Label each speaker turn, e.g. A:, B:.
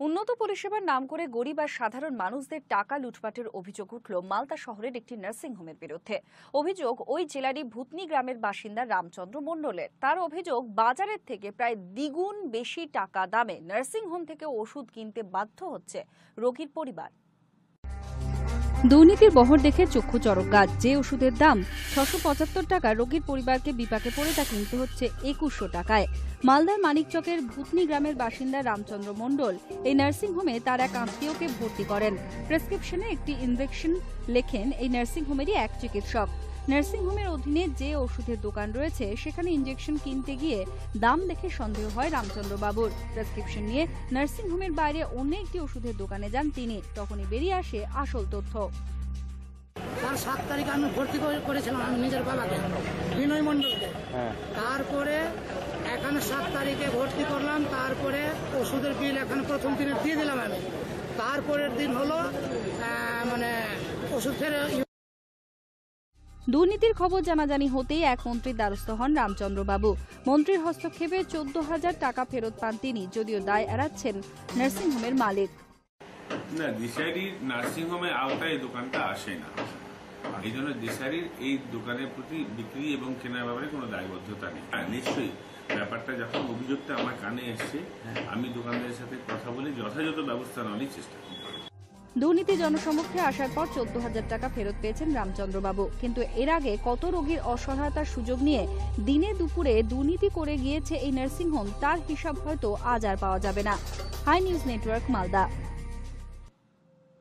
A: উন্নত পরিষেবার নাম করে গরিব আর সাধারণ মানুষদের টাকা লুটপাটের অভিযোগ উঠল মালদা শহরের একটি নার্সিংহোমের বিরুদ্ধে। অভিযোগ ওই জেলারই ভূতনি গ্রামের বাসিন্দা রামচন্দ্র মণ্ডলের। তার অভিযোগ বাজারের থেকে প্রায় দ্বিগুণ বেশি টাকা দামে নার্সিংহোম থেকে ওষুধ কিনতে বাধ্য হচ্ছে রোগীর পরিবার। দুর্নীতির বহর দেখে চক্ষু চড়ক গাছ। যে ওষুধের দাম ৬৭৫ টাকা, রোগীর পরিবারকে বিপাকে পড়ে তা কিনতে হচ্ছে ২১০০ টাকায়। মালদার মানিকচকের ভূতনি গ্রামের বাসিন্দা রামচন্দ্র মণ্ডল এই নার্সিংহোমে তার এক আত্মীয়কে ভর্তি করেন। প্রেসক্রিপশনে একটি ইনজেকশন লেখেন এই নার্সিংহোমেরই এক চিকিৎসক। নার্সিংহোমের অধীনে যে ওষুধের দোকান রয়েছে সেখানে ইনজেকশন কিনতে গিয়ে দাম দেখে সন্দেহ হয় রামচন্দ্র বাবুর। প্রেসক্রিপশন নিয়ে নার্সিংহোমের বাইরে অন্য একটি ওষুধের দোকানে যান তিনি। তখনই বেরিয়ে আসে আসল তথ্য।
B: তার ৭ তারিখে আমি ভর্তি করেছিলাম আমি নিজের বাবাকে, বিনয় মণ্ডলকে। তারপরে এখানে ৭ তারিখে ভর্তি করলাম। তারপরে ওষুধের বিল এখানে প্রথম দিনে দিয়ে দিলাম আমি। তারপরের দিন হলো ওষুধ ফেরে।
A: দুর্নীতির খবর জানাজানি হতেই এক মন্ত্রীর দ্বারস্থ হন রামচন্দ্র বাবু। মন্ত্রীর হস্তক্ষেপে ১৪,০০০ টাকা ফেরত পান তিনি, যদিও দায় এড়াচ্ছেন নার্সিংহোমের মালিক।
C: না, দিশারির নার্সিংহোমের আওতায় এই দোকানটা আসে না। এই জন্য দিশারির এই দোকানের প্রতি বিক্রি এবং কেনার ব্যাপারে কোনো দায়বদ্ধতা নেই। নিশ্চয়ই ব্যাপারটা যখন অভিযোগটা আমার কানে এসছে, আমি দোকানদারের সাথে কথা বলে যথাযথ ব্যবস্থা নেওয়ার চেষ্টা করব।
A: দুর্নীতি জনসমক্ষে আসার পর ১৪,০০০ টাকা ফেরত পেয়েছেন রামচন্দ্র বাবু। কিন্তু এর আগে কত রোগীর অসহায়তার সুযোগ নিয়ে দিনে দুপুরে দুর্নীতি করে গিয়েছে এই নার্সিংহোম, তার হিসাব হয়তো আজ আর পাওয়া যাবে না। Hi news network, Malda.